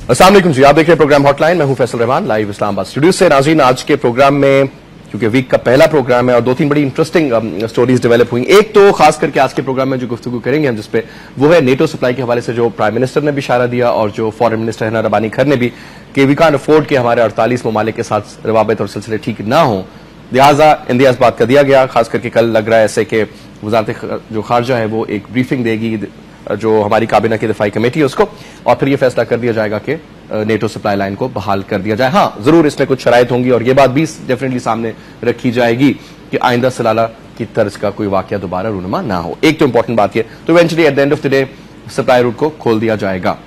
अस्सलाम वालेकुम जी, आप देख रहे हैं प्रोग्राम हॉटलाइन। मैं हूं फैसल रहमान, लाइव इस्लामाबाद स्टूडियो से। नाज़रीन, आज के प्रोग्राम में क्योंकि वीक का पहला प्रोग्राम है और 2-3 बड़ी इंटरेस्टिंग स्टोरीज डेवलप हुई। एक तो खास करके आज के प्रोग्राम में जो गुफ्तगू करेंगे हम जिसपे वो है नेटो सप्लाई के हवाले से जो प्राइम मिनिस्टर ने भी इशारा दिया और जो फॉरेन मिनिस्टर हिना रबानी खर ने भी, कि वी कांट अफोर्ड के हमारे 48 ममालिक के साथ रवाबित और सिलसिले ठीक ना हो, लिहाजा इंडिया इस बात का दिया गया। खास करके कल लग रहा है ऐसे कि वजारत जो खारजा है वो एक ब्रीफिंग देगी जो हमारी काबीना की दिफाई कमेटी है उसको, और फिर यह फैसला कर दिया जाएगा कि नेटो सप्लाई लाइन को बहाल कर दिया जाए। हाँ, जरूर इसमें कुछ शराइत होंगी और यह बात भी डेफिनेटली सामने रखी जाएगी कि आइंदा सलाला की तर्ज का कोई वाकया दोबारा रूनुमा ना हो। एक तो इंपॉर्टेंट बात यह, तो eventually at the end of the day supply root को खोल दिया जाएगा।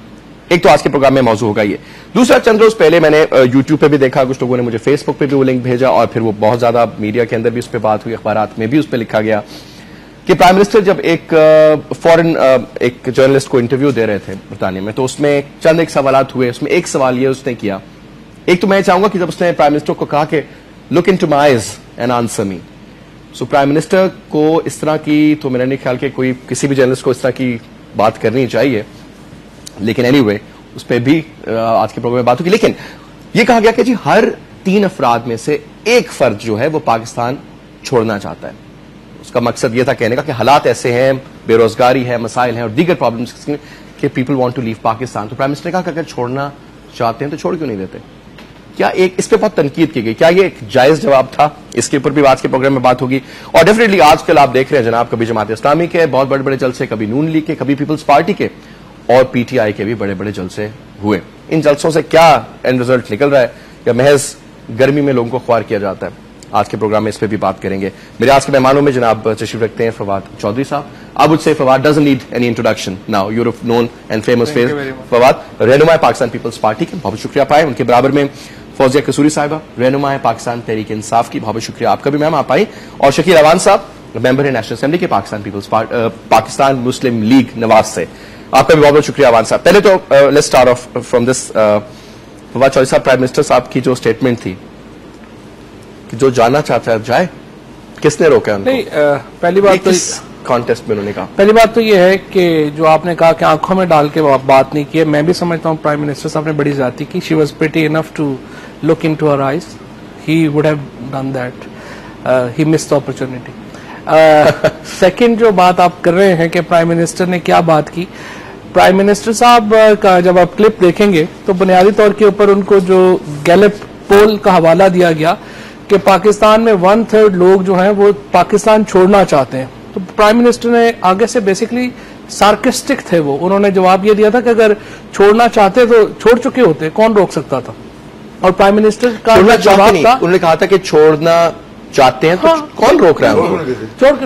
एक तो आज के प्रोग्राम में मौजू होगा ये। दूसरा, चंद रोज पहले मैंने यूट्यूब पे भी देखा, कुछ लोगों ने मुझे फेसबुक पे भी वो लिंक भेजा और फिर वो बहुत ज्यादा मीडिया के अंदर भी उस पर बात हुई, अखबारात में भी उस पर लिखा गया कि प्राइम मिनिस्टर जब एक फॉरेन एक जर्नलिस्ट को इंटरव्यू दे रहे थे बरतानिया में, तो उसमें चंद एक सवालात हुए। उसमें एक सवाल ये उसने किया, एक तो मैं चाहूंगा कि जब उसने प्राइम मिनिस्टर को कहा कि look into my eyes and answer me, so prime minister को इस तरह की, तो मेरा नहीं ख्याल कि कोई किसी भी जर्नलिस्ट को इस तरह की बात करनी चाहिए, लेकिन एनीवे उस पर भी आज के प्रोग्राम में बात होगी। लेकिन यह कहा गया कि जी हर 3 अफराद में से एक फर्द जो है वो पाकिस्तान छोड़ना चाहता है। उसका मकसद यह था कहने का कि हालात ऐसे हैं, बेरोजगारी है, मसाइल हैं और दीगर प्रॉब्लम्स कि people want to leave Pakistan. तो प्राइम मिनिस्टर ने कहा कि अगर छोड़ना चाहते हैं तो छोड़ क्यों नहीं देते? क्या एक इस पे बहुत तनकीद की गई, क्या ये एक जायज जवाब था? इसके ऊपर भी आज के प्रोग्राम में बात होगी। और डेफिनेटली आजकल आप देख रहे हैं जनाब, कभी जमात इस्लामी के बहुत बड़े बड़े जलसे, कभी नून लीग के, कभी पीपल्स पार्टी के और पीटीआई के भी बड़े बड़े जलसे हुए। इन जलसों से क्या एंड रिजल्ट निकल रहा है या महज गर्मी में लोगों को ख्वार किया जाता है? आज के प्रोग्राम में इस पर भी बात करेंगे। मेरे आज के मेहमानों में जनाब तशरीफ रखते हैं फवाद चौधरी साहब। I would say Fawad doesn't need any introduction now, you're known and famous face Fawad, रहनुमा पाकिस्तान पीपल्स पार्टी के, बहुत शुक्रिया पाए। उनके बराबर में फौजिया कसूरी साहिबा, रहनुमा पाकिस्तान तहरीक इंसाफ की, बहुत शुक्रिया आपका भी मैम आप आई। और शकील अवान साहब, मेंबर है नेशनल असेंबली के पाकिस्तान पीपल्स पाकिस्तान मुस्लिम लीग नवाज से, आपका भी बहुत बहुत शुक्रिया अवान साहब। पहले तो let's start off from this, Fawad Chaudhry साहब, प्राइम मिनिस्टर साहब की जो स्टेटमेंट थी कि जो जाना चाहता है जाए, किसने रोका उनको? नहीं, पहली बात तो कॉन्टेस्ट में उन्होंने कहा, पहली बात तो ये है कि जो आपने कहा कि आंखों में डाल के बात नहीं की है, मैं भी समझता हूं प्राइम मिनिस्टर साहब ने बड़ी ज्यादती की। She was pretty enough to look into her eyes, he would have done that, he missed the opportunity. Second जो बात आप कर रहे हैं कि प्राइम मिनिस्टर ने क्या बात की, प्राइम मिनिस्टर साहब का जब आप क्लिप देखेंगे तो बुनियादी तौर के ऊपर उनको जो गैलप पोल का हवाला दिया गया कि पाकिस्तान में 1/3 लोग जो हैं वो पाकिस्तान छोड़ना चाहते हैं, तो प्राइम मिनिस्टर ने आगे से बेसिकली सार्केस्टिक थे वो, उन्होंने जवाब ये दिया था कि अगर छोड़ना चाहते तो छोड़ चुके होते, कौन रोक सकता था। और प्राइम मिनिस्टर का जवाब था, उन्होंने कहा था कि छोड़ना चाहते हैं तो हाँ, कौन रोक रहा है?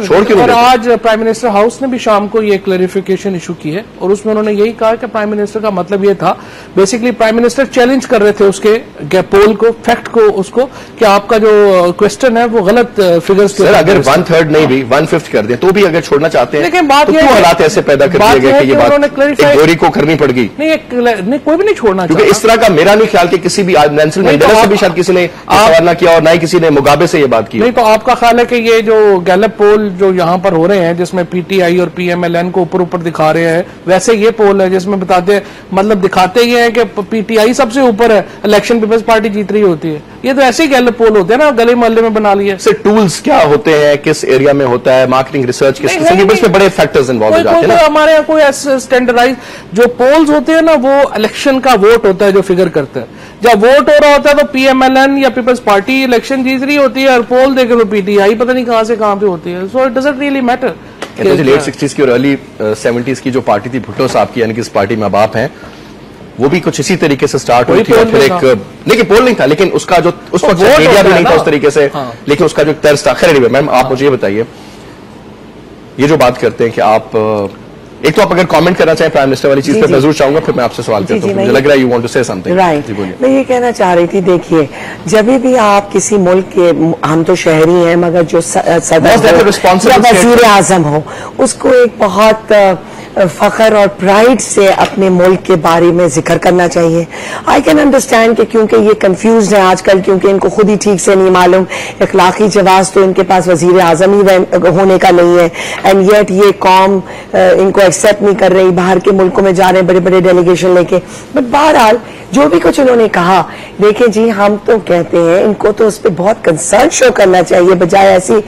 छोड़ क्यों? और आज प्राइम मिनिस्टर हाउस ने भी शाम को ये क्लैरिफिकेशन इशू की है और उसमें उन्होंने यही कहा कि प्राइम मिनिस्टर का मतलब ये था, बेसिकली प्राइम मिनिस्टर चैलेंज कर रहे थे उसके पोल को, फैक्ट को, उसको कि आपका जो क्वेश्चन है वो गलत फिगर्स के, अगर 1/3 नहीं भी 1/5 कर दें तो भी अगर छोड़ना चाहते हैं, लेकिन बात ये हालात ऐसे पैदा कर दिए गए कि ये बात गोरी को करनी पड़ गई। नहीं, कोई भी नहीं छोड़ना, क्योंकि इस तरह का मेरा नहीं ख्याल कि किसी भी नेल्सन मंडेला से भी शायद किसी ने सवाल ना किया और ना ही किसी ने मुगाबे से ये बात की। नहीं, तो आपका ख्याल है कि ये जो गैलप पोल जो यहां पर हो रहे हैं जिसमें पीटीआई और पीएमएलएन को ऊपर ऊपर दिखा रहे हैं, वैसे ये पोल है जिसमें बताते हैं, मतलब दिखाते ही हैं कि पीटीआई सबसे ऊपर है, इलेक्शन पीपल्स पार्टी जीत रही होती है। ये तो ऐसे ही गैलप पोल होते हैं ना, गली मोहल्ले में बना लिए। टूल्स क्या होते हैं, किस एरिया में होता है, मार्केटिंग रिसर्च किस किस्म के, बड़े फैक्टर्स इन्वॉल्व हो जाते हैं। हमारे यहाँ कोई स्टैंडर्डाइज जो पोल्स होते हैं ना, वो इलेक्शन का वोट होता है जो फिगर करता है। जब वोट हो रहा होता है तो पीएमएलएन या पीपल्स पार्टी इलेक्शन जीत रही होती है और पोल देखे तो पीटीआई पता नहीं कहां से कहां पे होती है। So it doesn't really matter. Late 60s की और अर्ली 70s की जो पार्टी थी भुट्टो साहब की, यानी कि इस पार्टी में बाप हैं, वो भी कुछ इसी तरीके से स्टार्ट हुई थी और फिर एक, देखिए पोल नहीं था लेकिन उसका जो उस वक्त मीडिया भी नहीं था उस तरीके से, लेकिन उसका जो तर्ज था। खैर मैम, आप मुझे ये बताइए, ये जो बात करते हैं कि आप एक तो आप अगर कमेंट करना चाहें प्राइम मिनिस्टर वाली चीज पर, मैं जरूर चाहूंगा, फिर मैं आपसे सवाल करता हूं। मुझे लग रहा है you want to say something. Right, मैं ये कहना चाह रही थी, देखिए जब भी आप किसी मुल्क के, हम तो शहरी हैं मगर जो सदर या वजीर आजम हो, उसको एक बहुत फख्र और प्राइड से अपने मुल्क के बारे में जिक्र करना चाहिए। आई कैन अंडरस्टैंड कि क्योंकि ये कंफ्यूज है आजकल, क्योंकि इनको खुद ही ठीक से नहीं मालूम, इखलाकी जवाब तो इनके पास वजीर आजम ही होने का नहीं है, एंड येट ये कौम इनको एक्सेप्ट नहीं कर रही, बाहर के मुल्कों में जा रहे हैं बड़े बड़े डेलीगेशन लेके। बट बहरहाल जो भी कुछ उन्होंने कहा, देखिए जी हम तो कहते हैं इनको तो उस पर बहुत कंसर्न शो करना चाहिए, बजाय ऐसी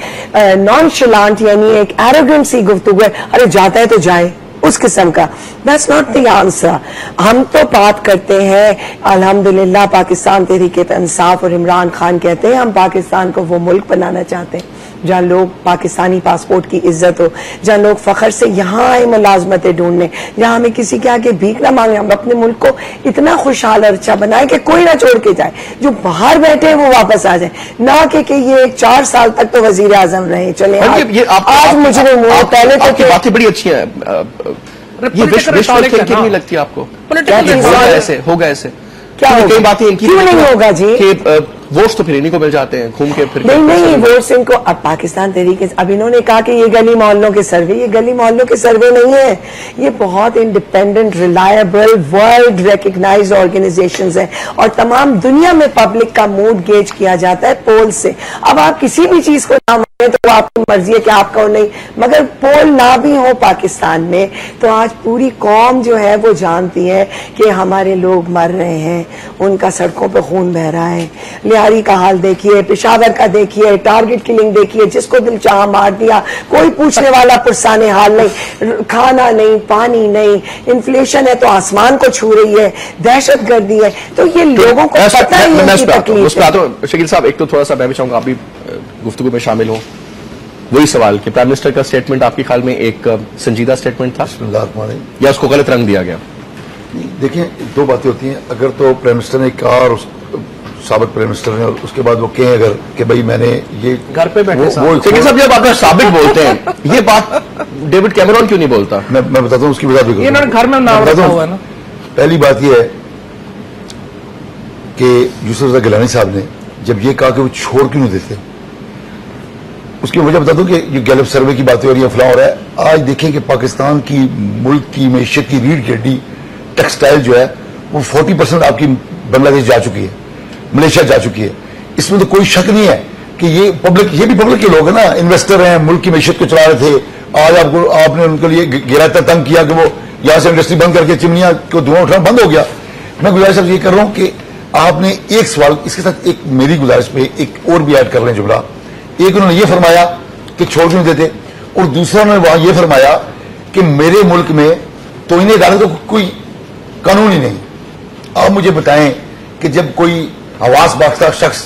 नॉनशलांट यानी एक एरोगेंट सी गुफ्तगू है, अरे जाता है तो जाए उस किस्म का। That's not the answer. हम तो बात करते हैं अल्हम्दुलिल्लाह पाकिस्तान तहरीक-ए-इंसाफ और इमरान खान कहते हैं हम पाकिस्तान को वो मुल्क बनाना चाहते हैं जहां लोग पाकिस्तानी पासपोर्ट की इज्जत हो, जहां लोग फखर से यहाँ आए मुलाजमतें ढूंढने, जहां हमें किसी के आगे भीख ना मांगे, हम अपने मुल्क को इतना खुशहाल और अच्छा बनाए कि कोई ना छोड़ के जाए, जो बाहर बैठे हैं वो वापस आ जाए, ना कि ये 4 साल तक तो वजीर आजम रहे। चले आज मुझे पहले तो बातें बड़ी अच्छी है, ये विश्व थिंकिंग नहीं लगती आपको? ऐसे होगा, ऐसे क्या कई बातें इनकी क्यों नहीं होगा जी? वोट्स तो फिर इन्हीं को मिल जाते हैं घूम के फिर। नहीं वोट्स इनको अब पाकिस्तान तरीके से, अब इन्होंने कहा कि ये गली मोहल्लों के सर्वे, ये गली मोहल्लों के सर्वे नहीं है, ये बहुत independent reliable world recognised organisations हैं और तमाम दुनिया में पब्लिक का मूड गेज किया जाता है पोल से। अब आप किसी भी चीज को ना माने तो आपकी मर्जी है कि आपका हो नहीं, मगर पोल ना भी हो पाकिस्तान में तो आज पूरी कौम जो है वो जानती है कि हमारे लोग मर रहे हैं, उनका सड़कों पर खून बह रहा है। लिहारी का हाल देखिए, पेशावर का देखिए, टारगेट किलिंग देखिए, जिसको दिल चाह मार दिया, कोई पूछने वाला पुरसाने हाल नहीं, खाना नहीं, पानी नहीं, इन्फ्लेशन है तो आसमान को छू रही है, दहशत गर्दी है, तो ये लोगों को पता ही है कि तकलीफ है। शकील साहब, एक तो थोड़ा सा मैं भी चाहूंगा आप भी गुफ्तगू में शामिल हो। वही सवाल कि प्राइम मिनिस्टर का स्टेटमेंट आपके ख्याल में एक संजीदा स्टेटमेंट था या उसको गलत रंग दिया गया? देखिए, दो बातें होती हैं। अगर तो प्राइम मिनिस्टर ने कहा और साबिक प्राइम मिनिस्टर ने, और उसके बाद वो कहें अगर कि भाई मैंने ये घर पे बैठे साहब जब आप साबिक बोलते हैं ये बात डेविड कैमरॉन क्यों नहीं बोलता? मैं बताता हूँ उसकी वजह भी। घर में नाम रखा हुआ है ना। पहली बात यह है कि यूसुफ रज़ा गिलानी साहब ने जब ये कहा कि वो छोड़ क्यों नहीं देते, उसकी वजह बता दूं कि ये गैलप सर्वे की बातें हो रही है, फलां हो रहा है। आज देखें कि पाकिस्तान की मुल्क की मैशियत की रीढ़ की हड्डी टेक्सटाइल जो है वो 40% आपकी बांग्लादेश जा चुकी है, मलेशिया जा चुकी है। इसमें तो कोई शक नहीं है कि ये भी पब्लिक के लोग हैं ना, इन्वेस्टर हैं, मुल्क की मैशियत को चला रहे थे। आज आपने उनके लिए गिराता तंग किया कि वो यहां से इंडस्ट्री बंद करके चिमनियां को धुआं उठाना बंद हो गया। मैं गुजारिश ये कर रहा हूं कि आपने एक सवाल, इसके साथ एक मेरी गुजारिश पे एक और भी ऐड कर लें जुमला। एक उन्होंने ये फरमाया कि छोड़ क्यों देते, और दूसरा उन्होंने वहां ये फरमाया कि मेरे मुल्क में तो इन्हें डाले तो कोई कानून ही नहीं। आप मुझे बताएं कि जब कोई हवास बाख्ता शख्स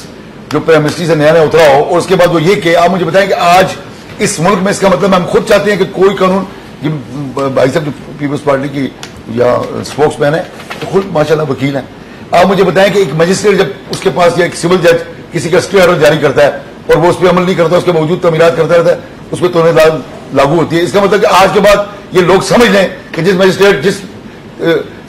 जो प्राइम मिनिस्ट्री से नया नया उतरा हो और उसके बाद वो ये कि आप मुझे बताएं कि आज इस मुल्क में, इसका मतलब हम खुद चाहते हैं कि कोई कानून, भाई साहब जो पीपल्स पार्टी की या स्पोक्समैन है तो खुद माशाल्लाह वकील हैं, आप मुझे बताएं कि एक मजिस्ट्रेट जब उसके पास या एक सिविल जज किसी का स्टे ऑर्डर जारी करता है और वो उस पर अमल नहीं करता, उसके बावजूद तमीरात करता रहता है, उस पर तोहमत लागू होती है। इसका मतलब कि आज के बाद ये लोग समझ लें कि जिस मजिस्ट्रेट जिस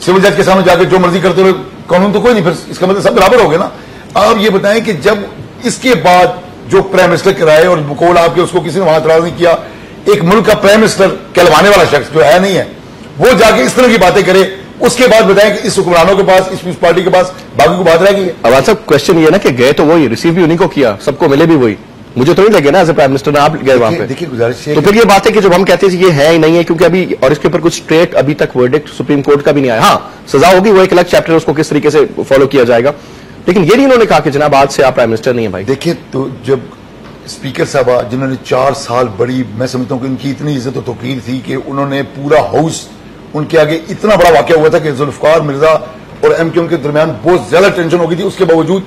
सिविल जज के सामने जाकर जो मर्जी करते हुए कानून तो कोई नहीं, फिर इसका मतलब सब बराबर हो गए ना। आप ये बताएं कि जब इसके बाद जो प्राइम मिनिस्टर कराए और बुकोल आपके उसको किसी ने वहां एतराज नहीं किया, एक मुल्क का प्राइम मिनिस्टर कहलवाने वाला शख्स जो है नहीं है, वो जाके इस तरह की बातें करे, उसके बाद बताएं कि इस हुक्मरानों के पास, इस पार्टी के पास बाकी को बात रह गई है। अब सब क्वेश्चन ये ना कि गए तो वही, रिसीव भी उन्हीं को किया, सबको मिले भी वही, मुझे तो नहीं लगे ना एज ए प्राइम मिनिस्टर आप गए वहां पे। देखिए गुजारिश तो फिर ये बात है कि जब हम कहते हैं ये है ही नहीं है, क्योंकि अभी और इसके ऊपर कुछ स्ट्रेट अभी तक वर्डिक्ट सुप्रीम कोर्ट का भी नहीं आया। हाँ, सजा होगी, वो एक अलग चैप्टर, उसको किस तरीके से फॉलो किया जाएगा, लेकिन ये नहीं उन्होंने कहा कि जनाब आज से आप प्राइम मिनिस्टर नहीं है भाई। देखिए, तो जब स्पीकर साहब जिन्होंने 4 साल बड़ी, मैं समझता हूं कि उनकी इतनी इज्जत और तौकीर थी कि उन्होंने पूरा हाउस उनके आगे, इतना बड़ा वाकया हुआ था कि जुल्फकार मिर्जा और एमक्यूएम के दरमियान बहुत ज्यादा टेंशन हो गई थी, उसके बावजूद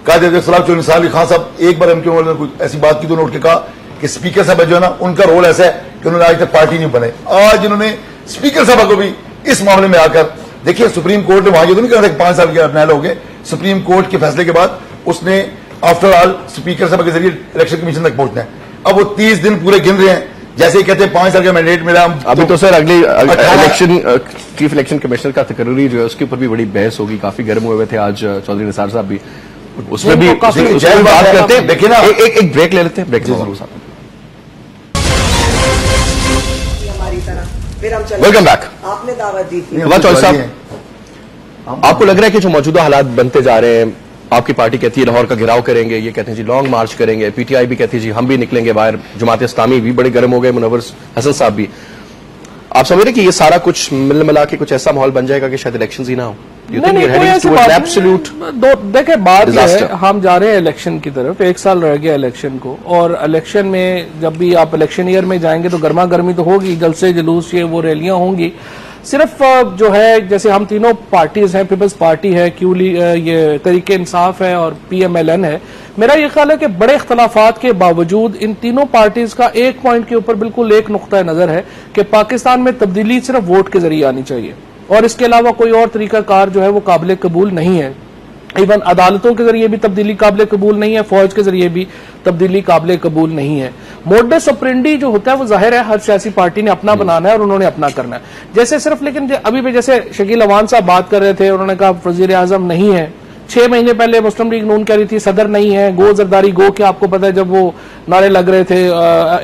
कायदे खान साहब एक बार एमक्यूएम वाले ने कोई ऐसी बात की तो उन्होंने कहा कि स्पीकर साहब जो है ना, उनका रोल ऐसा है कि उन्होंने आज तक पार्टी नहीं बने। आज इन्होंने स्पीकर साहब को भी इस मामले में आकर, देखिए सुप्रीम कोर्ट ने वहां ये तो नहीं कहा था कि 5 साल के अपनाल हो गए, सुप्रीम कोर्ट के फैसले के बाद उसने आफ्टर ऑल स्पीकर साहब के जरिए इलेक्शन कमीशन तक पहुंचना है। अब वो 30 दिन पूरे गिन रहे हैं, जैसे ही कहते हैं 5 साल का मैंडेट मिला। अभी तो सर अगली इलेक्शन चीफ इलेक्शन कमिश्नर का तकर्री जो है उसके ऊपर भी बड़ी बहस होगी, काफी गर्म हुए थे आज चौधरी निसार साहब भी, उसमें भी बात करते हैं। देखिए ना, एक ब्रेक ले लेते हैं, ब्रेक जरूर साहब। Welcome back. आपने दावत दी थी चौधरी साहब, आपको लग रहा है कि जो मौजूदा हालात बनते जा रहे हैं, आपकी पार्टी कहती है लाहौर का घेराव करेंगे, ये कहते हैं जी लॉन्ग मार्च करेंगे, पीटीआई भी कहती है जी हम भी निकलेंगे बाहर, जमात इस्लामी भी बड़े गर्म हो गए, मुनव्वर हसन साहब भी, आप समझ रहे कि ये सारा कुछ मिल मिला के कुछ ऐसा माहौल बन जाएगा कि शायद इलेक्शन ही ना हो? देखिए बात यह है, हम जा रहे हैं इलेक्शन की तरफ, 1 साल रह गया इलेक्शन को, और इलेक्शन में जब भी आप इलेक्शन ईयर में जाएंगे तो गर्मा गर्मी तो होगी, जलसे जुलूस ये वो रैलियां होंगी। सिर्फ जो है, जैसे हम तीनों पार्टीज हैं, पीपल्स पार्टी है, ये तरीके इंसाफ है और PMLN है, मेरा ये ख्याल है कि बड़े इख्तलाफात के बावजूद इन तीनों पार्टीज का एक पॉइंट के ऊपर बिल्कुल एक नुक्ता नजर है कि पाकिस्तान में तब्दीली सिर्फ वोट के जरिए आनी चाहिए और इसके अलावा कोई और तरीकाकार जो है वो काबिल कबूल नहीं है। इवन अदालतों के जरिए भी तब्दीली काबिल कबूल नहीं है, फौज के जरिए भी तब्दीली काबिल कबूल नहीं है। मोडस ऑपरेंडी जो होता है वो जाहिर है हर सियासी पार्टी ने अपना बनाना है और उन्होंने अपना करना है। जैसे सिर्फ, लेकिन अभी भी जैसे शकील अवान साहब बात कर रहे थे, उन्होंने कहा वजीर आजम नहीं है, 6 महीने पहले मुस्लिम लीग नून कह रही थी सदर नहीं है, गो जरदारी गो के आपको पता है जब वो नारे लग रहे थे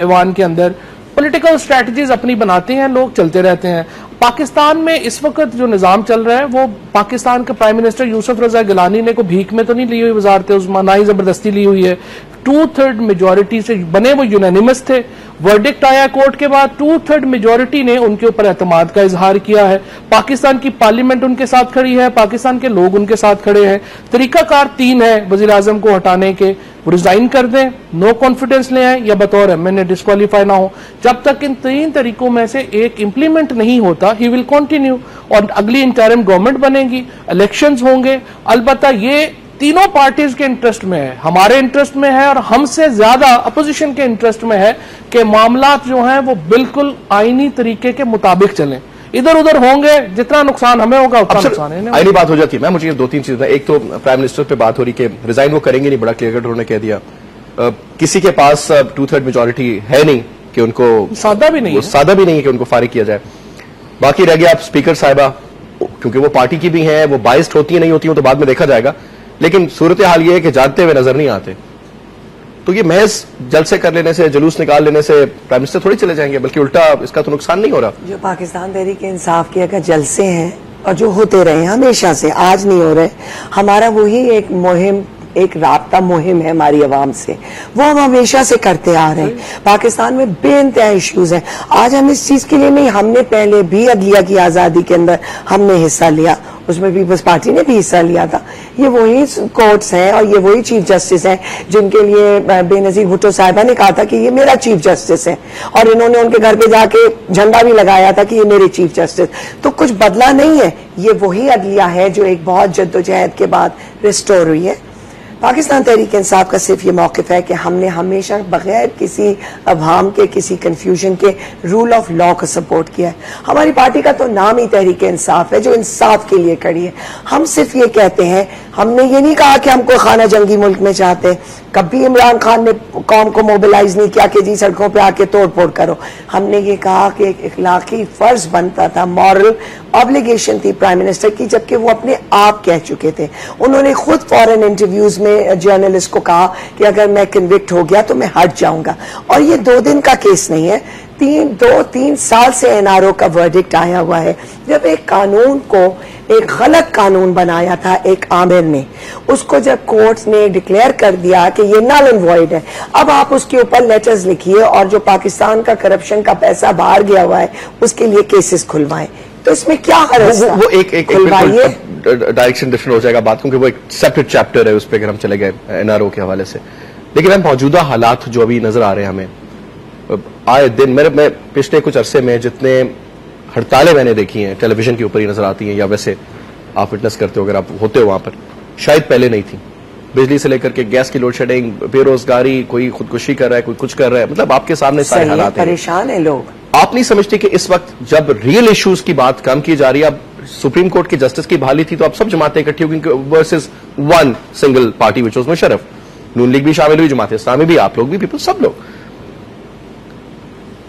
ऐवान के अंदर। पॉलिटिकल स्ट्रैटेजीज अपनी बनाते हैं लोग, चलते रहते हैं। पाकिस्तान में इस वक्त जो निजाम चल रहा है वो पाकिस्तान के प्राइम मिनिस्टर यूसुफ रजा गिलानी ने को भीख में तो नहीं ली हुई वजारत उस्मा, ना ही जबरदस्ती ली हुई है। 2/3 मेजोरिटी से बने, वो यूनानिमस थे। वर्डिक्ट आया कोर्ट के बाद, 2/3 मेजोरिटी ने उनके ऊपर एतमाद का इजहार किया है। पाकिस्तान की पार्लियामेंट उनके साथ खड़ी है, पाकिस्तान के लोग उनके साथ खड़े हैं। तरीकाकार 3 है वजीर आजम को हटाने के, रिजाइन कर दें, नो कॉन्फिडेंस ले आए या बतौर MNA डिस्क्वालीफाई ना हो। जब तक इन 3 तरीकों में से एक इंप्लीमेंट नहीं होता, ही विल कंटिन्यू, और अगली इंटरिम गवर्नमेंट बनेगी, इलेक्शंस होंगे। अलबत्ता ये तीनों पार्टीज के इंटरेस्ट में है, हमारे इंटरेस्ट में है और हमसे ज्यादा अपोजिशन के इंटरेस्ट में है कि मामलात जो हैं वो बिल्कुल आईनी तरीके के मुताबिक चलें। इधर उधर होंगे, जितना नुकसान हमें होगा उतना नुकसान है। आईनी बात हो जाती है। मैं मुझे 2-3 चीजें, एक तो प्राइम मिनिस्टर पे बात हो रही कि रिजाइन वो करेंगे नहीं, बड़ा क्लियर कट उन्होंने कह दिया। किसी के पास 2/3 मेजोरिटी है नहीं कि उनको, सादा भी नहीं है कि उनको फारिग किया जाए। बाकी रह गया आप स्पीकर साहिबा, क्योंकि वो पार्टी की भी हैं, वो बाइस्ड होती है नहीं होती, तो बाद में देखा जाएगा। लेकिन सूरत हाल ये है कि जानते हुए नजर नहीं आते, तो ये महज जलसे कर लेने से, जुलूस निकाल लेने से प्राइम मिनिस्टर थोड़ी चले जाएंगे, बल्कि उल्टा इसका तो नुकसान नहीं हो रहा। जो पाकिस्तान तहरीक इंसाफ के अगर जलसे हैं और जो होते रहे हमेशा से, आज नहीं हो रहे, हमारा वही एक मुहिम, एक राब्ता मुहिम है हमारी आवाम से, वो हम हमेशा से करते आ रहे हैं। पाकिस्तान में बेइंतहा इश्यूज हैं। आज हम इस चीज के लिए नहीं, हमने पहले भी अदलिया की आजादी के अंदर हमने हिस्सा लिया, उसमें पीपल्स पार्टी ने भी हिस्सा लिया था। ये वही कोर्ट्स हैं और ये वही चीफ जस्टिस हैं जिनके लिए बेनजीर भुट्टो साहिबा ने कहा था कि ये मेरा चीफ जस्टिस है, और इन्होंने उनके घर पे जाके झंडा भी लगाया था कि ये मेरे चीफ जस्टिस। तो कुछ बदला नहीं है, ये वही अदलिया है जो एक बहुत जद्दोजहद के बाद रिस्टोर हुई है। पाकिस्तान तहरीक इंसाफ का सिर्फ ये मौक़िफ़ है कि हमने हमेशा बगैर किसी अभाम के, किसी कंफ्यूजन के रूल ऑफ लॉ को सपोर्ट किया है। हमारी पार्टी का तो नाम ही तहरीक इंसाफ है जो इंसाफ के लिए खड़ी है। हम सिर्फ ये कहते हैं, हमने ये नहीं कहा कि हम कोई खाना जंगी मुल्क में चाहते हैं। कभी इमरान खान ने कौम को मोबिलाइज नहीं किया कि जी सड़कों पे आके तोड़ फोड़ करो। हमने ये कहा कि एक इखलाकी फर्ज बनता था, मॉरल ऑब्लिगेशन थी प्राइम मिनिस्टर की, जबकि वो अपने आप कह चुके थे। उन्होंने खुद फॉरेन इंटरव्यूज में जर्नलिस्ट को कहा कि अगर मैं कन्विक्ट हो गया तो मैं हट जाऊंगा। और ये 2 दिन का केस नहीं है, 2-3 साल से NRO का वर्डिक्ट आया हुआ है। जब एक कानून को, एक गलत कानून बनाया था एक आमिर ने, उसको जब कोर्ट्स ने डिक्लेयर कर दिया कि ये नल एंड वॉइड है, अब आप उसके ऊपर लेटर्स लिखिए और जो पाकिस्तान का करप्शन का पैसा बाहर गया हुआ है उसके लिए केसेस खुलवाएं। तो इसमें क्या हर्ज है? वो एक डायरेक्शन डिफरेंट हो जाएगा बात, क्योंकि वो एक सेपरेट चैप्टर है, उस पर अगर हम चले गए NRO के हवाले से। लेकिन हम मौजूदा हालात जो अभी नजर आ रहे हैं हमें, आए दिन मैं पिछले कुछ अरसे में जितने हड़तालें मैंने देखी हैं, टेलीविजन के ऊपर ही नजर आती हैं, या वैसे आप विटनेस करते हो अगर आप होते हो वहां पर, शायद पहले नहीं थी। बिजली से लेकर के गैस की लोड शेडिंग, बेरोजगारी, कोई खुदकुशी कर रहा है, कोई कुछ कर रहा है, मतलब आपके सामने सारे हालात हैं। परेशान है लोग। आप नहीं समझते कि इस वक्त जब रियल इश्यूज की बात कम की जा रही है, अब सुप्रीम कोर्ट के जस्टिस की बहाली थी तो अब सब जमातें इकट्ठी हो गई versus one single party which was Musharraf. Noon league भी शामिल हुई, जमात इस्लामी भी, आप लोग भी, पीपल, सब लोग।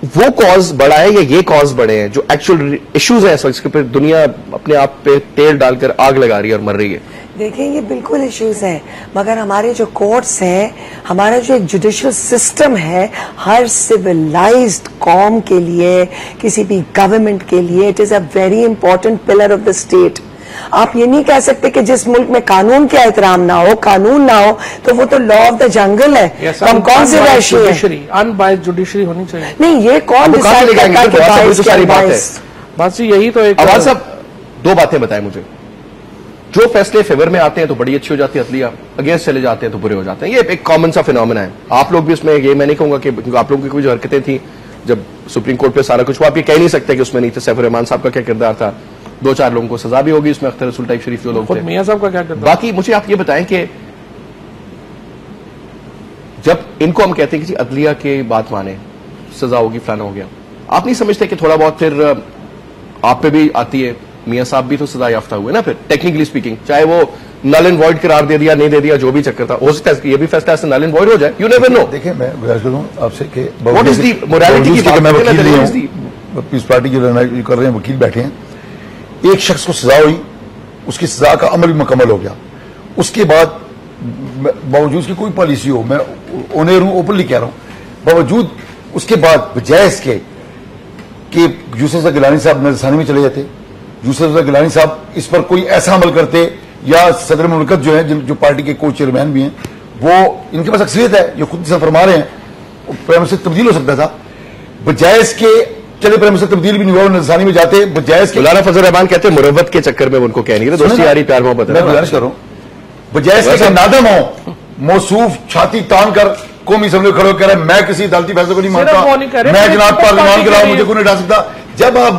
वो कॉज बड़ा है या ये कॉज बड़े हैं जो एक्चुअल इश्यूज हैं इस वक्त, इसके ऊपर दुनिया अपने आप पे तेल डालकर आग लगा रही है और मर रही है? देखिए, ये बिल्कुल इश्यूज हैं, मगर हमारे जो कोर्ट्स हैं, हमारा जो एक जुडिशियल सिस्टम है, हर सिविलाइज्ड कौम के लिए, किसी भी गवर्नमेंट के लिए, it is a very important pillar of the state. आप ये नहीं कह सकते कि जिस मुल्क में कानून का एहतराम ना हो, कानून ना हो, तो वो तो लॉ ऑफ द जंगल है। हम कौन से राष्ट्रीय अनबाइस्ड जुडिशरी होनी चाहिए? नहीं, ये कौन डिसाइड करता है? बात यही तो एक। आवाज साहब 2 बातें बताएं मुझे। जो फैसले फेवर में आते हैं तो बड़ी अच्छी हो जाती है अदलिया, अगेंस्ट चले जाते हैं तो बुरे हो जाते हैं। ये एक कॉमन सा फिनोमेना है। आप लोग भी इसमें, ये मैं नहीं कहूंगा कि आप लोगों की कुछ हरकतें थी जब सुप्रीम कोर्ट पे सारा कुछ हुआ, आप ये कह नहीं सकते कि उसमें नहीं थे। सैफ रहमान साहब का क्या किरदार था, 2-4 लोगों को सजा भी होगी उसमें, अख्तर रसूल टाइप शरीफ जो लोग थे। मियां साहब का क्या किरदार? बाकी मुझे आप ये बताएं कि जब इनको हम कहते हैं कि अदलिया की बात माने, सजा होगी, फलाना हो गया, आप नहीं समझते कि थोड़ा बहुत फिर आप पे भी आती है? मियां साहब भी तो सजा याफ्ता हुए ना, फिर टेक्निकली स्पीकिंग, चाहे वो नल एंड वॉइड करार दे दिया, नहीं दे दिया, जो भी चक्कर था, हो सकता है ये भी फैसला ऐसे नल एंड वॉइड हो जाए। You never know. देखिए, मैं गुजारिश करूं आपसे कि व्हाट इज दी मोरालिटी की बात? मैं वकील नहीं हूं, पीस पार्टी जो कर रहे हैं वकील बैठे हैं। एक शख्स को सजा हुई, उसकी सजा का अमल भी मुकम्मल हो गया, उसके बाद बावजूद की कोई पॉलिसी हो, मैं ओनर हूं, ओपनली कह रहा हूं, बावजूद उसके बाद बजाय इसके कि यूसुफ गिलानी साहब नजरसानी में चले जाते, यूसुफ गिलानी साहब इस पर कोई ऐसा अमल करते, या सदर मुमलिकत जो है, जो पार्टी के को चेयरमैन भी हैं, वो इनके पास अक्सरियत है, ये खुद से फरमा रहे हैं, प्राइम मिनिस्टर तब्दील हो सकता था। बजाय इसके चले प्राइम मिनिस्टर तब्दील भी नहीं हुआ, नजरसानी में जाते, बजाय इसके मौलाना फजल रहमान कहते हैं मुरव्वत के चक्कर में उनको कह नहीं रहे, दोस्ती यारी प्यार मोहब्बत। मैं गुजारिश कर रहा हूं, बजाय इसके नादम हो, मौसूफ छाती तान कर कौमी असम्बली खड़े कह रहे हैं मैं किसी अदालती फैसले को नहीं मानता, मैं जनाब पार्लियामान के अलावा मुझे कोई नहीं हटा सकता। जब आप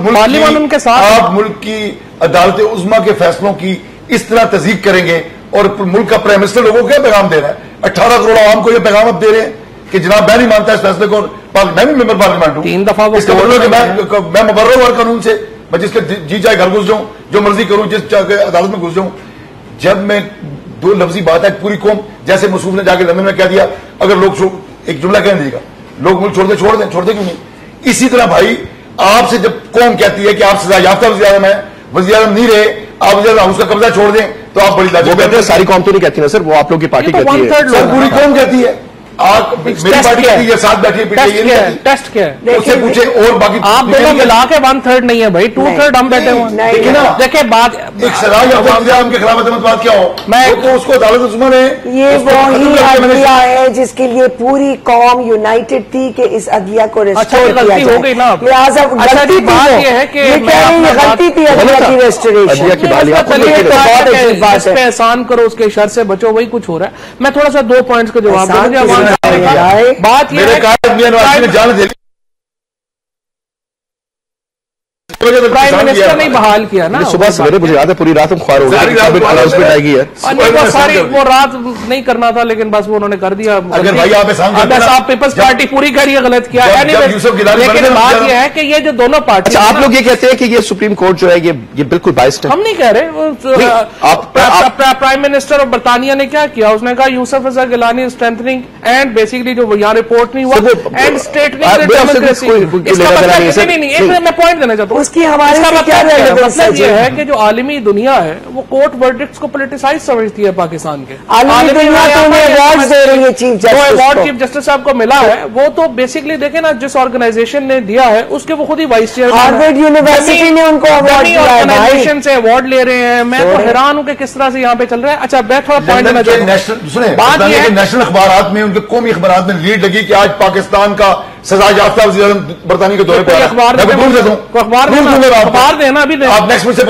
मुल्क की अदालत उज़्मा के फैसलों की इस तरह तज़ीक करेंगे, और मुल्क का प्राइम मिनिस्टर लोगों को क्या पैगाम दे रहा है? 18 करोड़ आवाम को यह पैगाम अब दे रहे हैं कि जनाब मैं नहीं मानता इस फैसले को, मैं भी मेंबर पार्लियामेंट हूं, 3 दफा मैं मुबर्रर हूं कानून से, मैं जिसके जी चाहे घर घुस जाऊं, जो मर्जी करूं, जिस अदालत में घुस जाऊं। जब मैं दो लफ्जी बात है, पूरी कौम, जैसे मसूफ ने जाके लंदन में कह दिया, अगर लोग एक जुमला कहने देगा, लोग मुल्क छोड़ दे क्यों नहीं? इसी तरह भाई आपसे जब कौम कहती है कि आप सजा याफ्ता वज़ीर आज़म है, वज़ीर आज़म नहीं रहे, आप वज़ीर हाउस का कब्जा छोड़ दें, तो आप बड़ी लाजवाब कहते हैं। सारी कौम तो नहीं कहती ना सर, वो आप लोग की पार्टी कहती है, सर पूरी कौम कहती है। आप मेरी पार्टी कहती है, साथ बैठी है, टेस्ट क्या है? उससे पूछे, और बाकी आप दोनों मिला के 1/3 नहीं है भाई, 2/3 हम बैठे हुए। देखिए ना, देखिए बात एक सजा याफ्ता के खिलाफ बात क्या हो, मैं तो उसको अदालत दुश्मन है। ये वही अदलिया है जिसके लिए पूरी कौम यूनाइटेड थी कि इस अदलिया को रिस्टोर किया जाए। हो गई ना, लिहाजा गलती बात ये है कि गलती थी अदलिया की रेस्टोरेशन की बात। इस पे एहसान करो, उसके शर से बचो, वही कुछ हो रहा है। मैं थोड़ा सा 2 पॉइंट्स का जवाब दूंगा। बात यह है प्राइम मिनिस्टर नहीं बहाल किया ना, सुबह सवेरे मुझे याद है पूरी रात हम ख्वार हो गए, अनाउंसमेंट आएगी है, वो रात नहीं करना था, लेकिन बस वो उन्होंने कर दिया। अगर भाई आप पीपल्स पार्टी पूरी करिए, गलत किया। लेकिन बात यह है कि ये जो दोनों पार्टी, आप लोग ये कहते हैं कि ये सुप्रीम कोर्ट जो है ये बिल्कुल बाइस्ड है। हम नहीं कह रहे। प्राइम मिनिस्टर ऑफ बरतानिया ने क्या किया, उसने कहा यूसुफ रजा गिलानी स्ट्रेंथनिंग एंड बेसिकली जो यहाँ रिपोर्ट नहीं हुआ एंड स्ट्रेटनिंग डेमोक्रेसी। मैं पॉइंट देना चाहता हूँ, उसकी हमारे मतलब ये है कि जो आलमी दुनिया है वो कोर्ट वर्डिक्ट्स को पोलिटिसाइज समझती है पाकिस्तान के। आलमी दुनिया तो अवार्ड दे रही है चीफ जस्टिस, जो अवार्ड चीफ जस्टिस साहब को मिला है वो तो बेसिकली देखे ना, जिस ऑर्गेनाइजेशन ने दिया है उसके वो खुद ही वाइस चेयरमैन, हार्वर्ड यूनिवर्सिटी ने उनको अवार्ड दिया है। ऑर्गेनाइजेशन से अवार्ड ले रहे हैं, मैं तो हैरान हूं कि किस तरह से यहाँ पे चल रहा है। अच्छा, मैं थोड़ा पॉइंट देना चाहता हूं। बात यह है नेशनल अखबार में, उनके कौमी अखबार में लीड लगी कि आज पाकिस्तान का सजा याफ्ता वज़ीर बरतानिया के दौरे पर अखबार देना अभी आप नेक्स्ट से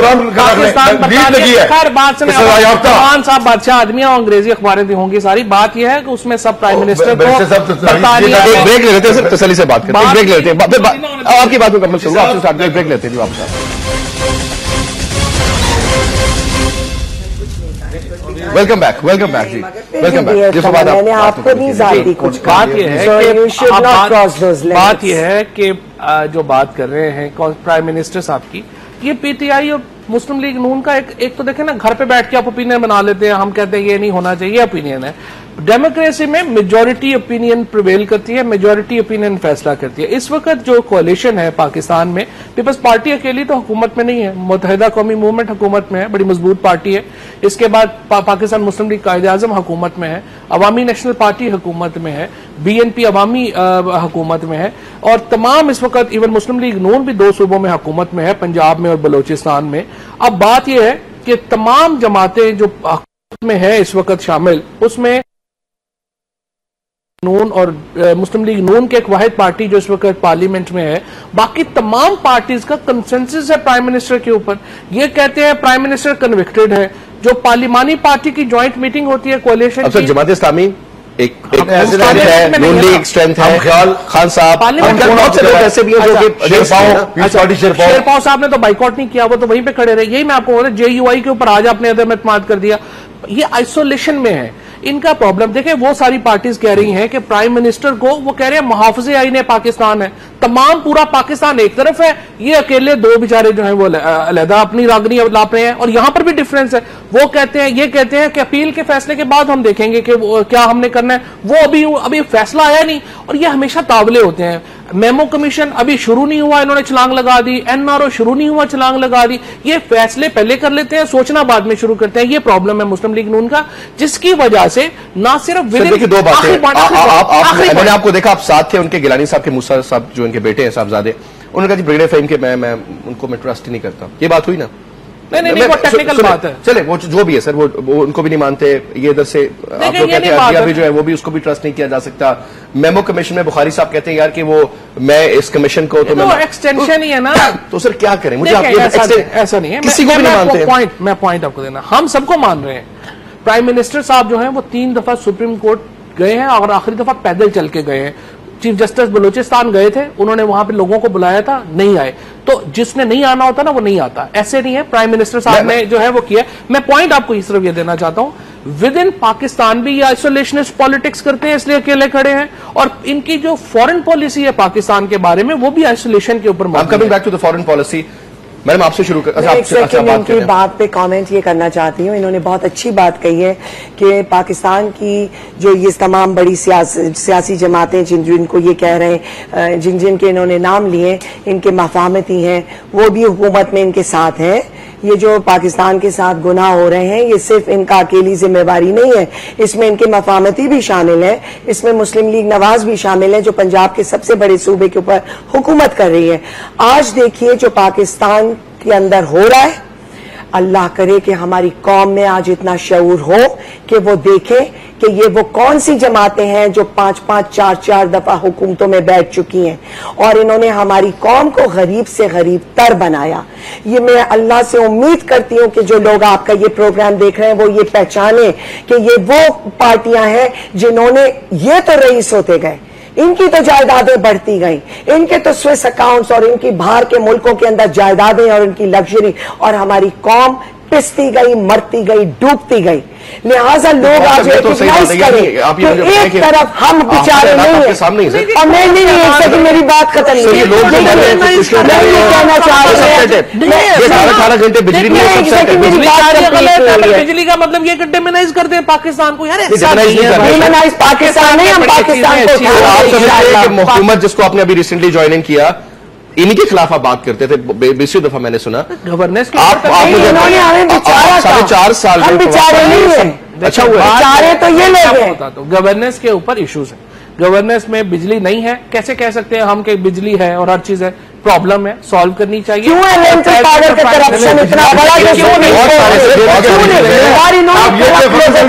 लगी है। खैर बात सुनिए, खान साहब बादशाह आदमी और अंग्रेजी अखबारें होंगी सारी। बात यह है कि उसमें सब प्राइम मिनिस्टर को एक ब्रेक ले लेते हैं सर, तसल्ली से बात करते हैं, ब्रेक लेते हैं, आपकी बात मुकम्मल करूंगा, आपसे स्टार्ट ब्रेक लेते हैं जी वापस। वेलकम बैक जी, वेलकम बैक। जिस बात मैंने आपको नहीं जाती कुछ, बात यह है कि जो बात कर रहे हैं प्राइम मिनिस्टर साहब की, ये पीटीआई और मुस्लिम लीग नून का एक तो देखें ना, घर पे बैठ के आप ओपिनियन बना लेते हैं, हम कहते हैं ये नहीं होना चाहिए, ओपिनियन है। डेमोक्रेसी में मेजॉरिटी ओपिनियन प्रिवेल करती है, मेजॉरिटी ओपिनियन फैसला करती है। इस वक्त जो कोalition है पाकिस्तान में, पीपल्स पार्टी अकेली तो हुकूमत में नहीं है, मुत्तहिदा कौमी मूवमेंट हुकूमत में है, बड़ी मजबूत पार्टी है। इसके बाद पाकिस्तान मुस्लिम लीग कायदे-आज़म हुकूमत में है, अवामी नेशनल पार्टी हुकूमत में है, बीएनपी अवामी हुकूमत में है, और तमाम इस वक्त इवन मुस्लिम लीग नून भी 2 सूबों में हुकूमत में है, पंजाब में और बलोचिस्तान में। अब बात यह है कि तमाम जमातें जो हुकूमत में है इस वक्त शामिल, उसमें नून और मुस्लिम लीग नून के एक वाहिद पार्टी जो इस वक्त पार्लियामेंट में है, बाकी तमाम पार्टीज का कंसेंसस है प्राइम मिनिस्टर के ऊपर। ये कहते हैं प्राइम मिनिस्टर कन्विक्टेड है, जो पार्लिमानी पार्टी की ज्वाइंट मीटिंग होती है कोalition की, जमात इस्लामी एक नून लीग स्ट्रेंथ है, खान साहब, बहुत से लोग ऐसे भी हैं जो कि शेरपाव साहब ने तो बाइकआउट नहीं किया, वो तो वहीं पे खड़े रहे। यही मैं आपको बोल रहा हूं, JUI के ऊपर आज आपने अदम एतमाद कर दिया, ये आइसोलेशन में है इनका प्रॉब्लम। देखिए वो सारी पार्टीज कह रही हैं कि प्राइम मिनिस्टर को, वो कह रहे हैं मुहाफ़िज़े आईने पाकिस्तान है, तमाम पूरा पाकिस्तान एक तरफ है, ये अकेले दो बेचारे जो हैं वो अलहदा अपनी रागनी लाप रहे हैं। और यहां पर भी डिफरेंस है, वो कहते हैं, ये कहते हैं कि अपील के फैसले के बाद हम देखेंगे कि क्या हमने करना है, वो अभी फैसला आया नहीं। और ये हमेशा तावले होते हैं। मेमो कमीशन अभी शुरू नहीं हुआ, इन्होंने छलांग लगा दी, NRO शुरू नहीं हुआ, छलांग लगा दी। ये फैसले पहले कर लेते हैं, सोचना बाद में शुरू करते हैं। ये प्रॉब्लम है मुस्लिम लीग नून का, जिसकी वजह से ना सिर्फ देखिए दो बातें, मैंने आपको देखा, आप साथ थे उनके, गिलानी साहब के, मूसा साहब जो इनके बेटे हैं साहबजादे, उन्होंने कहा जी ब्रिगेडियर फहीम के मैं उनको मैं ट्रस्ट ही नहीं करता। ये बात हुई ना? नहीं, वो टेक्निकल बात है। चले वो जो भी है सर, वो उनको भी नहीं मानते। ये इधर से आप लोग कहते हैं अभी जो है वो भी, उसको भी ट्रस्ट नहीं किया जा सकता। मेमो कमीशन में बुखारी साहब कहते हैं यार कि वो मैं इस कमीशन को तो मैं एक्सटेंशन ही है ना, तो सर क्या करें? मुझे ऐसा नहीं है, किसी को भी नहीं मानते। मैं पॉइंट आपको देना, हम सबको मान रहे हैं। प्राइम मिनिस्टर साहब जो हैं वो 3 दफा सुप्रीम कोर्ट गए हैं और आखिरी दफा पैदल चल के गए हैं। चीफ जस्टिस बलूचिस्तान गए थे, उन्होंने वहां पे लोगों को बुलाया था, नहीं आए। तो जिसने नहीं आना होता ना वो नहीं आता, ऐसे नहीं है। प्राइम मिनिस्टर साहब ने जो है वो किया। मैं पॉइंट आपको सिर्फ ये देना चाहता हूं, विद इन पाकिस्तान भी ये आइसोलेशनिस्ट पॉलिटिक्स करते हैं, इसलिए अकेले खड़े हैं। और इनकी जो फॉरेन पॉलिसी है पाकिस्तान के बारे में, वो भी आइसोलेशन के ऊपर। Coming back to the foreign policy, madam आपसे शुरू कर। इनकी बात पे कमेंट ये करना चाहती हूँ। इन्होंने बहुत अच्छी बात कही है कि पाकिस्तान की जो ये तमाम बड़ी सियासी जमातें जिनको ये कह रहे हैं, जिनके इन्होंने नाम लिए, इनके मफाहमती हैं, वो भी हुकूमत में इनके साथ हैं। ये जो पाकिस्तान के साथ गुनाह हो रहे हैं, ये सिर्फ इनका अकेली जिम्मेवारी नहीं है, इसमें इनके मफाहमती भी शामिल है, इसमें मुस्लिम लीग नवाज भी शामिल है जो पंजाब के सबसे बड़े सूबे के ऊपर हुकूमत कर रही है। आज देखिए जो पाकिस्तान के अंदर हो रहा है, अल्लाह करे कि हमारी कौम में आज इतना शऊर हो कि वो देखे कि ये वो कौन सी जमातें हैं जो 5-5, 4-4 दफा हुकूमतों में बैठ चुकी हैं और इन्होंने हमारी कौम को गरीब से गरीब तर बनाया। ये मैं अल्लाह से उम्मीद करती हूं कि जो लोग आपका ये प्रोग्राम देख रहे हैं वो ये पहचाने कि ये वो पार्टियां हैं जिन्होंने, ये तो रईस होते गए, इनकी तो जायदादें बढ़ती गई, इनके तो स्विस अकाउंट्स और इनकी बाहर के मुल्कों के अंदर जायदादें और इनकी लग्जरी, और हमारी कौम पिसती गई, मरती गई, डूबती गई। लिहाजा लोग आज रिकॉग्नाइज करें कि एक तरफ हम बेचारे नहीं है, और मैं नहीं मेरी बात खत्म नहीं, कहना चाह रहे 18 घंटे बिजली बिजली का मतलब ये डिमोनाइज करते हैं पाकिस्तान को। यार डिमोनाइज पाकिस्तान नहीं, हम पाकिस्तान को, हुकूमत जिसको आपने अभी रिसेंटली ज्वाइनिंग किया, इन्हीं के खिलाफ आप बात करते थे, बेसी दफा मैंने सुना। गवर्नेंस आप 4.5 साल हम बेचारे नहीं है, अच्छा हुआ बेचारे तो ये लोग हैं। तो गवर्नेंस के ऊपर इश्यूज है। गवर्नेंस में बिजली नहीं है, कैसे कह सकते हैं हम कि बिजली है और हर चीज है? प्रॉब्लम है, सॉल्व करनी चाहिए। क्यों है पावर का करप्शन इतना बड़ा? क्यों नहीं?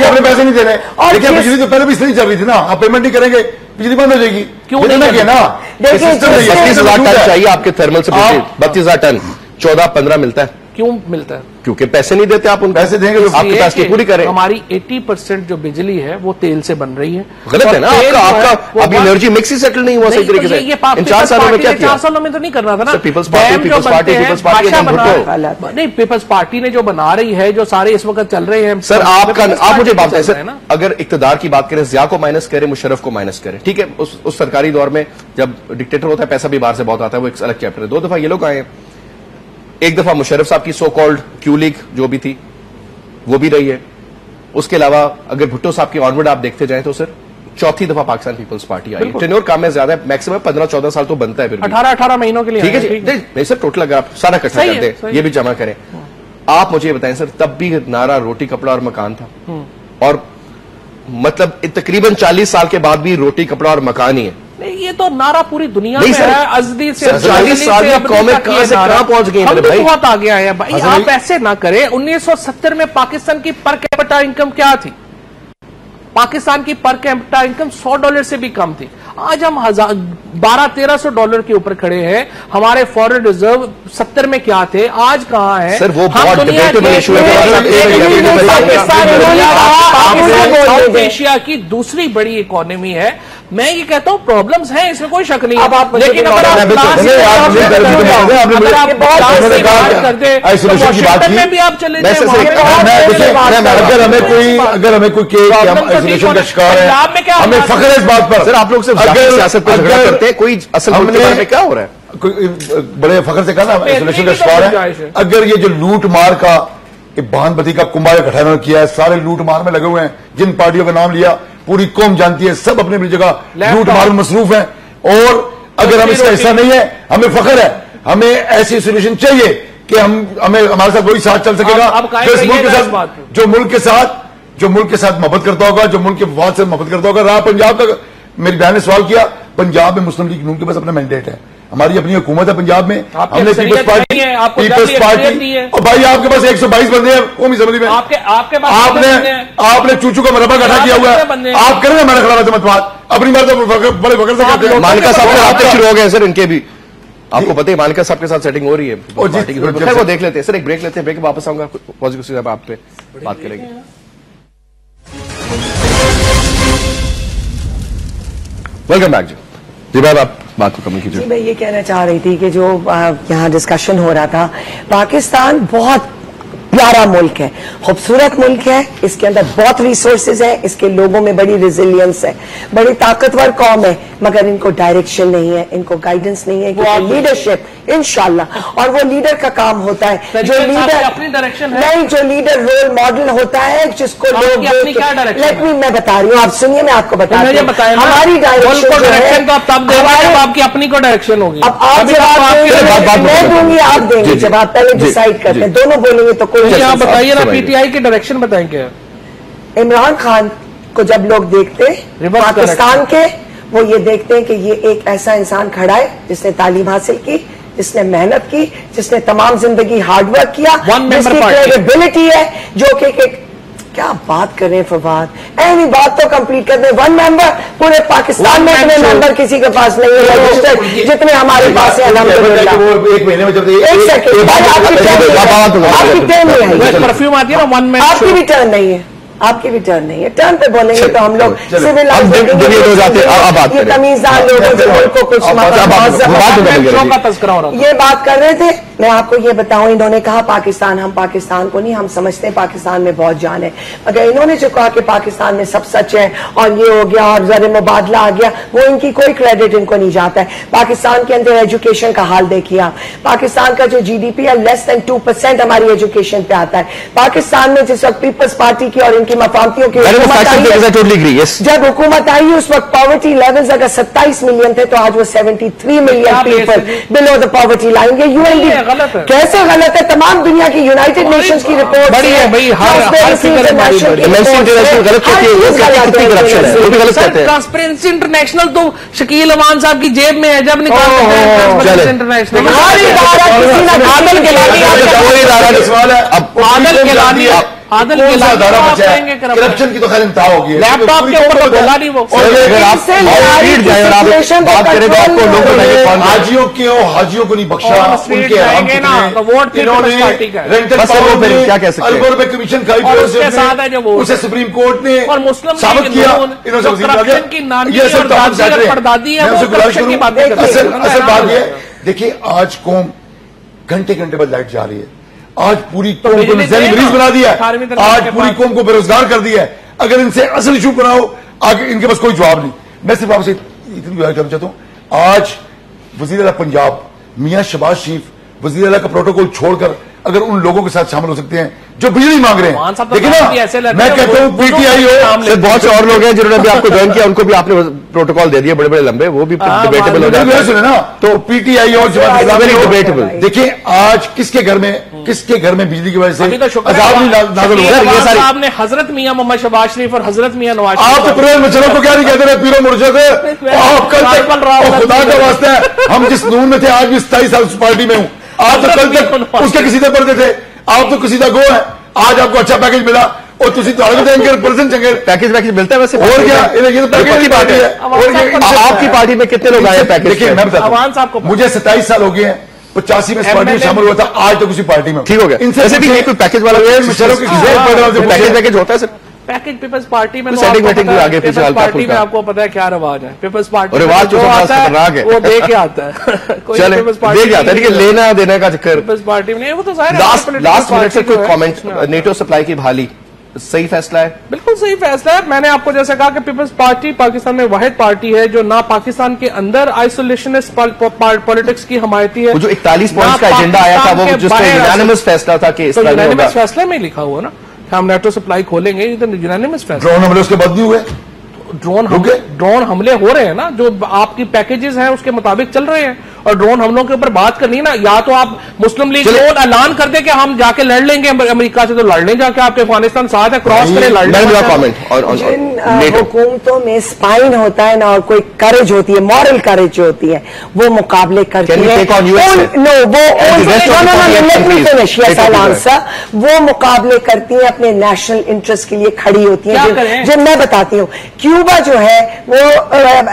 अपने पैसे नहीं दे रहे, और देखिए बिजली तो पहले भी इसलिए चल रही थी ना, आप पेमेंट नहीं करेंगे बिजली बंद हो जाएगी। क्यों नहीं किया ना? देखिए 32,000 टन चाहिए आपके थर्मल से, 32,000 टन, 14-15 मिलता है। क्यों मिलता है? क्योंकि पैसे नहीं देते आप, उन पैसे देंगे तो आपके पास पूरी करें। हमारी 80% जो बिजली है वो तेल से बन रही है। गलत है ना आपका अभी एनर्जी मिक्स ही सेटल नहीं हुआ सही तरीके से। इन 4 सालों में क्या किया? 4 सालों में तो नहीं करना था ना। पीपल्स पार्टी नहीं, पीपल्स पार्टी ने जो बना रही है, जो सारे इस वक्त चल रहे हैं। सर आप मुझे बात है सर, अगर इक्तदार की बात करें, जिया को माइनस करें, मुशर्रफ को माइनस करें, ठीक है, उस सरकारी दौर में जब डिक्टेटर होता है पैसा भी बाहर से बहुत आता है, वो एक अलग चैप्टर है। 2 दफा ये लोग आए, एक दफा मुशर्रफ साहब की सो कॉल्ड क्यू लीग जो भी थी वो भी रही है। उसके अलावा अगर भुट्टो साहब की ऑनवर्ड आप देखते जाएं तो सर 4थी दफा पाकिस्तान पीपल्स पार्टी आई। टेन्योर काम में ज्यादा है, मैक्सिमम 15-14 साल तो बनता है, फिर 18 महीनों के लिए। ठीक है जी, नहीं सर टोटल अगर आप सारा इकट्ठा कर दें, ये भी जमा करें। आप मुझे बताएं सर, तब भी नारा रोटी कपड़ा और मकान था, और मतलब तकरीबन 40 साल के बाद भी रोटी कपड़ा और मकान ही है। नहीं, ये तो नारा पूरी दुनिया में है, अजदी से 40 साल में कौमें कहां से कहां पहुंच गई हैं भाई? बहुत आगे आए हैं भाई, आप ऐसे ना करें। 1970 में पाकिस्तान की पर कैपिटा इनकम क्या थी? पाकिस्तान की पर कैपिटा इनकम $100 से भी कम थी। आज हम $1200-1300 के ऊपर खड़े हैं। हमारे फॉरेन रिजर्व 70 में क्या थे, आज कहां है? सर वो बहुत डिबेटेबल इशू है। साउथ एशिया की दूसरी बड़ी इकोनॉमी है। मैं ये कहता हूँ प्रॉब्लम्स हैं, इसमें कोई शक नहीं है, लेकिन अगर आप में भी आप चले जाए, अगर हमें कोई आइसोलेशन का शिकार है, हमें फख्र है इस बात पर। सर आप लोग सिर्फ सियासत पर झगड़ा करते हैं, कोई असल मुल्क के बारे में क्या हो रहा है? कोई बड़े फख्र से कहा ना आइसोलेशन का शिकार है। अगर ये जो लूट मार का भानबती का कुंभा इकट्ठा इन्होंने किया है, सारे लूट मार में लगे हुए हैं, जिन पार्टियों का नाम लिया पूरी कौम जानती है, सब अपनी अपनी जगह लूट मार में मसरूफ हैं। और अगर हम इसका हिस्सा नहीं है, हमें फख्र है, हमें ऐसी सोल्यूशन चाहिए कि हमें हमारे साथ वही साथ चल सकेगा जो इस मुल्क के साथ, जो मुल्क के साथ मोहब्बत करता होगा, जो मुल्क के वफाद से मोहब्बत करता होगा। रहा पंजाब का, मेरी बहन ने सवाल किया, पंजाब में मुस्लिम लीग नून के पास अपना मैंडेट है, हमारी अपनी हुकूमत है पंजाब में, हमने पीपल्स पार्टी और भाई आपके पास 122 बंदे हैं कौमी असम्बली में, आपने चूचू का मरबा इकट्ठा किया हुआ है, आप करेंगे हमारे खिलाफ मत बात, अपनी बात तो बड़े फख्र से करते हैं। मालिका साहब के रास्ते शुरू हो गए सर, इनके भी आपको पता है मालिका साहब के साथ सेटिंग हो रही है पार्टी की। खैर वो देख लेते हैं सर, एक ब्रेक लेते हैं, ब्रेक वापस आऊंगा, पॉजिटिव आप पे बात करेंगे। वेलकम बैक जी भाई, आप बात को कमेंट कीजिए। मैं ये कहना चाह रही थी कि जो यहाँ डिस्कशन हो रहा था, पाकिस्तान बहुत प्यारा मुल्क है, खूबसूरत मुल्क है, इसके अंदर बहुत रिसोर्सेज है, इसके लोगों में बड़ी रेजिलियंस है, बड़ी ताकतवर कौम है, मगर इनको डायरेक्शन नहीं है, इनको गाइडेंस नहीं है, लीडरशिप इंशाल्लाह। और वो लीडर का काम होता है जो लीडर अपनी डायरेक्शन है नहीं, जो लीडर रोल मॉडल होता है, जिसको लोग लेट मी मैं बता रही हूँ, आप सुनिए, मैं आपको बता रही हूँ हमारी डायरेक्शन तो आप तब देगा जब आपकी अपनी को डायरेक्शन होगी। अब आप जवाब मैं दूंगी, आप देंगे जवाब, पहले डिसाइड करते हैं, दोनों बोलेंगे तो कोई। आप बताइए ना, पीटीआई की डायरेक्शन बताएं क्या? इमरान खान को जब लोग देखते पाकिस्तान के, वो ये देखते हैं कि ये एक ऐसा इंसान खड़ा है जिसने तालीम हासिल की, जिसने मेहनत की, जिसने तमाम जिंदगी हार्डवर्क किया, जिसकी क्रेडिबिलिटी है, जो कि क्या बात कर रहे हैं फवाद, ऐनी बात तो कंप्लीट कर दे। 1 मेंबर पूरे पाकिस्तान में इतने मेंबर किसी के पास नहीं है रजिस्टर्ड जितने हमारे पास है। एक महीने में जब एक सेकंड आपकी टर्न नहीं है, परफ्यूम आती है ना 1 मिनट, आपकी भी टर्न नहीं है, आपकी भी टर्न नहीं है। टर्न पे बोलेंगे तो हम लोग सिविल तमीजदार लोगों को कुछ का तस्करा हो रहा है। ये बात कर रहे थे, मैं आपको ये बताऊं, इन्होंने कहा पाकिस्तान, हम पाकिस्तान को नहीं, हम समझते हैं पाकिस्तान में बहुत जान है, मगर इन्होंने जो कहा कि पाकिस्तान में सब सच है और ये हो गया और ज़र मुबादला आ गया, वो इनकी कोई क्रेडिट इनको नहीं जाता है। पाकिस्तान के अंदर एजुकेशन का हाल देखिए आप, पाकिस्तान का जो GDP है लेस देन 2% हमारी एजुकेशन पे आता है। पाकिस्तान में जिस वक्त पीपल्स पार्टी की और इनकी मफामतियों की जब हुकूमत आई, उस वक्त पॉवर्टी लेवल्स अगर 27 मिलियन थे तो आज वो 73 million people below the poverty line. ये यूएनडी गलत है, कैसे गलत है? तमाम दुनिया की यूनाइटेड नेशंस की रिपोर्ट बड़ी है भाई, ट्रांसपेरेंसी इंटरनेशनल तो शकील अमान साहब की जेब में है, जब निकाल इंटरनेशनल करप्शन की तो खैर इंतहा होगी, लैपटॉप के ऊपर तो बोला नहीं वो। हाजियों को नहीं बख्शा, उनके अरबों रुपए कमीशन खाई, उसे सुप्रीम कोर्ट ने साबित किया। असल बात यह, देखिए आज कौम घंटे घंटे बाद लाइट जा रही है, आज पूरी कौम को मरीज बना दिया है, आज पूरी कौम को बेरोजगार कर दिया है। अगर इनसे असल इशू बनाओ, आगे इनके पास कोई जवाब नहीं। मैं सिर्फ आपसे इतनी गुजारिश करना चाहता हूं, आज वजीर आला पंजाब मियां शहबाज शरीफ वजीर आला का प्रोटोकॉल छोड़कर अगर उन लोगों के साथ शामिल हो सकते हैं जो बिजली मांग रहे हैं, देखिए ना, मैं कहता हूँ पीटीआई हो, बहुत से और लोग हैं जिन्होंने भी आपको ज्वाइन किया, उनको भी आपने प्रोटोकॉल दे दिए बड़े बड़े लंबे, वो भी डिबेटेबल हो जाते हैं। सुने ना, तो पीटीआई और डिबेटेबल। देखिए आज किसके घर में बिजली की वजह से साहब ने हजरत मियां मोहम्मद शहबाज शरीफ और हजरत मियां नवाज, आप तो प्रेम मचलों को क्या नहीं कहते रहे, पीरो मुर्शद आप कल खुदा का वास्ता है, हम जिस नून में थे आज भी 27 साल उस पार्टी में हूं, आप तो कल तक उसके किसी से पढ़ते थे, आप तो किसी का गो है, आज आपको अच्छा पैकेज मिला, और तुसी तो आगे देंगे परसेंट चंगे पैकेज वैकेज मिलता है वैसे? और क्या, ये तो पैकेज की पार्टी है। और आपकी पार्टी में कितने लोग आए पैकेज? देखिए मैं बताता हूं, मुझे 27 साल हो गए हैं, 85 में इस पार्टी में शामिल हुआ था, आज तक उसी पार्टी में। ठीक हो गया। इनसे भी कोई पैकेज वाला पैकेज वैकेज होता है सर? पैकेज पीपल्स पार्टी में सेटिंग वेटिंग आगे पीछे हल्का पार्टी में फुल्का आपको पता है क्या रवाज है। पीपल्स पार्टी रिवाज जो आता खतरनाक है वो दे के आता है। चले दे के आता है, लेकिन लेना देने का चक्कर। पीपल्स पार्टी में नहीं, वो तो जाहिर है। लास्ट मिनट से कोई कमेंट, नेटो सप्लाई की बहाली सही फैसला है? बिल्कुल सही फैसला है। मैंने आपको जैसे कहा कि पीपल्स पार्टी पाकिस्तान में वाहिद पार्टी है जो ना पाकिस्तान के अंदर आइसोलेशनिस्ट पॉलिटिक्स की हमायती है। वो जो 41 पॉइंट्स का एजेंडा आया था वो जिसमें यूनानिमस फैसला था कि इस तरह होगा। यूनानिमस फैसले में लिखा हुआ ना हम नेटो सप्लाई खोलेंगे, ये तो यूनानिमस फैसला। ड्रोन हमले उसके बाद नहीं हुए, ड्रोन हमले हो रहे हैं ना, जो आपकी पैकेजेस हैं उसके मुताबिक चल रहे हैं। और ड्रोन हमलों के ऊपर बात करनी है ना, या तो आप मुस्लिम लीग ऐलान कर दे कि हम जाके लड़ लेंगे अमेरिका से, तो लड़ लें जाके, आपके अफगानिस्तान साथ है, क्रॉस करें लड़ लें। जिन हुकूमतों में स्पाइन होता है ना और कोई करेज होती है, मॉरल करेज होती है, वो मुकाबले करती है। वो मुकाबले करती है, अपने नेशनल इंटरेस्ट के लिए खड़ी होती है। जो मैं बताती हूँ, क्यूबा जो है वो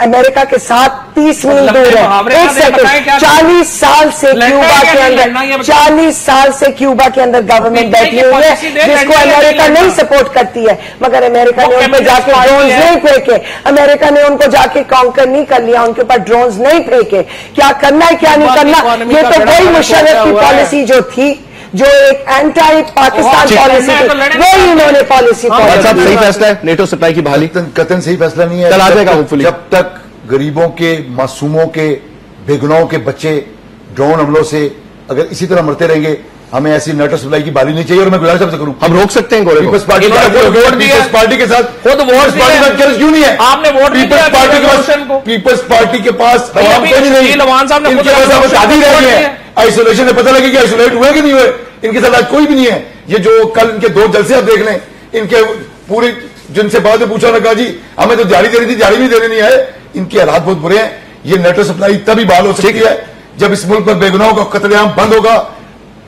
अमेरिका के साथ 30 मील दूर है। एक सेकंड, 40 साल से क्यूबा के अंदर 40 साल से क्यूबा के अंदर गवर्नमेंट बैठी हुई है जिसको अमेरिका नहीं सपोर्ट करती है, मगर अमेरिका ने उन पर जाके ड्रोन्स नहीं फेंके, अमेरिका ने उनको जाके काउंटर नहीं कर लिया, उनके ऊपर ड्रोन्स नहीं फेंके। क्या करना है क्या नहीं करना, ये तो वही मुशर्रफ की पॉलिसी जो थी, जो एक एंटी पाकिस्तान पॉलिसी थी, वही इन्होंने पॉलिसी। सही फैसला है नेटो सप्लाई की बहाली? कतन सही फैसला नहीं है। कल आ जाएगा होपफुली। जब तक गरीबों के, मासूमों के, बेगुनाहों के बच्चे ड्रोन हमलों से अगर इसी तरह मरते रहेंगे, हमें ऐसी नेटो सप्लाई की बहाली नहीं चाहिए। और मैं गुजारिश आपसे करूं, हम रोक सकते हैं गोले को। पीपल्स पार्टी के साथ खुद वोट क्यों नहीं है? आपने वोट पीपल्स पार्टी के पास, पीपल्स पार्टी के पास शादी रह गई है। आइसोलेशन में पता लगे कि आइसोलेट हुए कि नहीं हुए, इनके साथ आज कोई भी नहीं है। ये जो कल इनके 2 जलसे आप देख लें, इनके पूरी जिनसे बाद में पूछा, कहा जी हमें तो दिहाड़ी दे रही थी, दिहाड़ी भी देने नहीं आए। इनके हालात बहुत बुरे हैं। ये नेटो सप्लाई तभी बहाल हो सकती है जब इस मुल्क पर बेगुनाहों का कत्लेआम बंद होगा,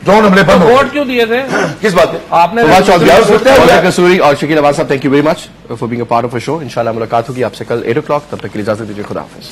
ड्रोन हमले बंद होगा। वोट क्यों दिए थे? किस बात पे? आपने कसूरी और शकील अब्बास साहब, thank you very much for being a part of a show. इंशाल्लाह मुलाकात होगी आपसे कल 8 o'clock। तब तक के लिए इजाजत दीजिए। खुदा हाफिज।